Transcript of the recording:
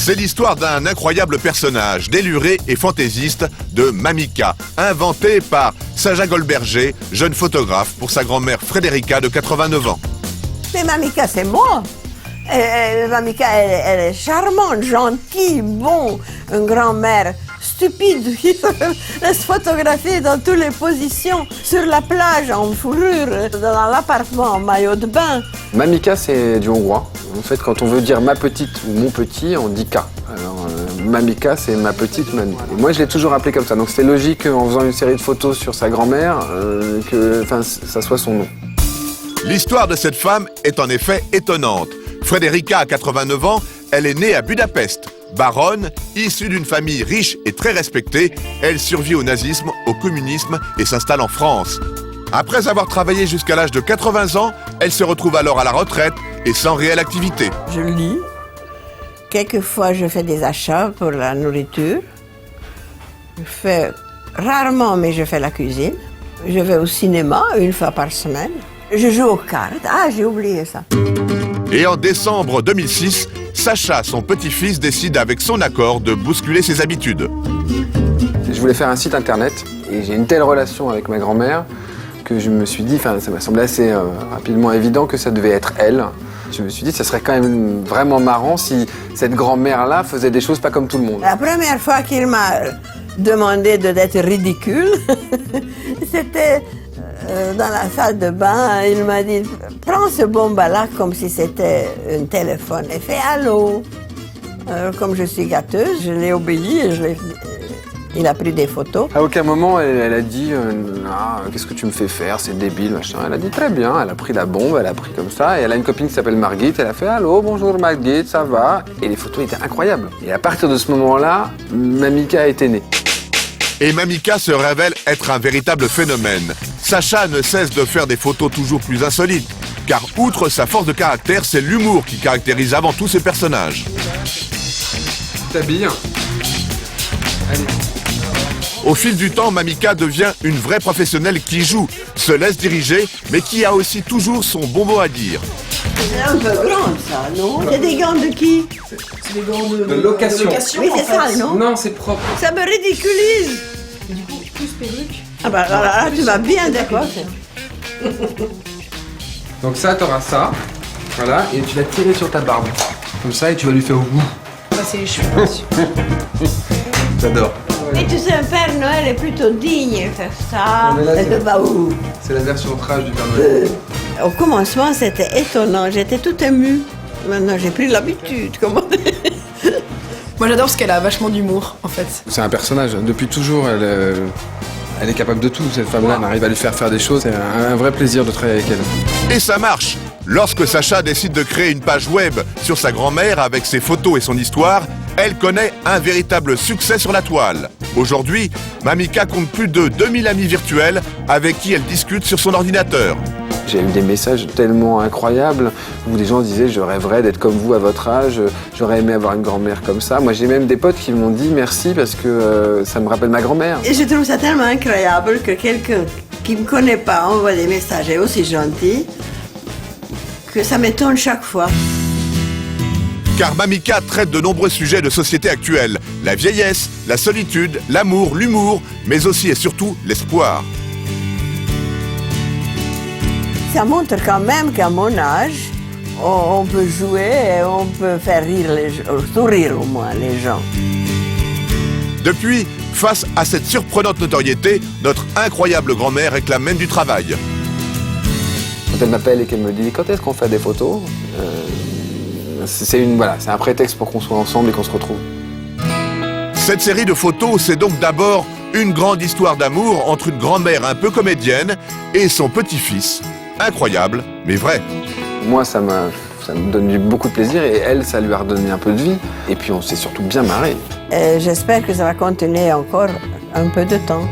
C'est l'histoire d'un incroyable personnage, déluré et fantaisiste de Mamika, inventé par Sacha Goldberger, jeune photographe pour sa grand-mère Frédérica de 89 ans. Mais Mamika, c'est moi. Mamika, elle est charmante, gentille, bon, une grand-mère stupide qui se laisse photographier dans toutes les positions, sur la plage en fourrure, dans l'appartement en maillot de bain. Mamika, c'est du hongrois. En fait, quand on veut dire ma petite ou mon petit, on dit Ka. Alors, Mamika, c'est ma petite mamie. Et moi, je l'ai toujours appelée comme ça. Donc, c'était logique en faisant une série de photos sur sa grand-mère que ça soit son nom. L'histoire de cette femme est en effet étonnante. Frédérica a 89 ans, elle est née à Budapest. Baronne, issue d'une famille riche et très respectée, elle survit au nazisme, au communisme et s'installe en France. Après avoir travaillé jusqu'à l'âge de 80 ans, elle se retrouve alors à la retraite et sans réelle activité. Je lis. Quelquefois, je fais des achats pour la nourriture. Je fais rarement, mais je fais la cuisine. Je vais au cinéma une fois par semaine. Je joue aux cartes. Ah, j'ai oublié ça. Et en décembre 2006, Sacha, son petit-fils, décide avec son accord de bousculer ses habitudes. Je voulais faire un site internet et j'ai une telle relation avec ma grand-mère que je me suis dit, ça m'a semblé assez rapidement évident que ça devait être elle. Je me suis dit, ça serait quand même vraiment marrant si cette grand-mère-là faisait des choses pas comme tout le monde. La première fois qu'il m'a demandé d'être ridicule, c'était dans la salle de bain. Il m'a dit, prends ce bomba-là comme si c'était un téléphone et fais allô. Alors, comme je suis gâteuse, je l'ai obéi et il a pris des photos. À aucun moment, elle a dit qu'est-ce que tu me fais faire, c'est débile, machin. Elle a dit très bien, elle a pris la bombe, elle a pris comme ça. Et elle a une copine qui s'appelle Margit, elle a fait allô, bonjour Margit, ça va? Et les photos étaient incroyables. Et à partir de ce moment-là, Mamika était née. Et Mamika se révèle être un véritable phénomène. Sacha ne cesse de faire des photos toujours plus insolites, car outre sa force de caractère, c'est l'humour qui caractérise avant tout ses personnages. T'habilles? Allez. Au fil du temps, Mamika devient une vraie professionnelle qui joue, se laisse diriger, mais qui a aussi toujours son bon mot à dire. C'est un peu grand ça, non? C'est des gants de qui? C'est des gants de location. Oui, c'est ça, non? Non, c'est propre. Ça me ridiculise. Et du coup, plus perruque. Ah bah là, tu vas bien décoiffer. Donc ça, t'auras ça, voilà, et tu vas tirer sur ta barbe. Comme ça, et tu vas lui faire au bout. Passer les cheveux dessus. J'adore. Et tu sais, un Père Noël est plutôt digne de faire ça. Mais là, Et c'est- de baou. C'est la version trash du Père Noël. Au commencement, c'était étonnant. J'étais toute émue. Maintenant, j'ai pris l'habitude. Comment... Moi j'adore parce qu'elle a vachement d'humour en fait. C'est un personnage. Depuis toujours, elle est capable de tout. Cette femme-là, elle arrive à lui faire des choses. C'est un vrai plaisir de travailler avec elle. Et ça marche. Lorsque Sacha décide de créer une page web sur sa grand-mère avec ses photos et son histoire, elle connaît un véritable succès sur la toile. Aujourd'hui, Mamika compte plus de 2000 amis virtuels avec qui elle discute sur son ordinateur. J'ai eu des messages tellement incroyables où des gens disaient « je rêverais d'être comme vous à votre âge, j'aurais aimé avoir une grand-mère comme ça ». Moi, j'ai même des potes qui m'ont dit « merci parce que ça me rappelle ma grand-mère ». Et je trouve ça tellement incroyable que quelqu'un qui ne me connaît pas envoie des messages et aussi gentil que ça m'étonne chaque fois. Car Mamika traite de nombreux sujets de société actuelle. La vieillesse, la solitude, l'amour, l'humour, mais aussi et surtout l'espoir. Ça montre quand même qu'à mon âge, on peut jouer et on peut faire rire sourire au moins les gens. Depuis, face à cette surprenante notoriété, notre incroyable grand-mère réclame même du travail. Quand elle m'appelle et qu'elle me dit « quand est-ce qu'on fait des photos ?» c'est un prétexte pour qu'on soit ensemble et qu'on se retrouve. Cette série de photos, c'est donc d'abord une grande histoire d'amour entre une grand-mère un peu comédienne et son petit-fils. Incroyable, mais vrai. Moi, ça me donne beaucoup de plaisir et elle, ça lui a redonné un peu de vie. Et puis on s'est surtout bien marré. J'espère que ça va continuer encore un peu de temps.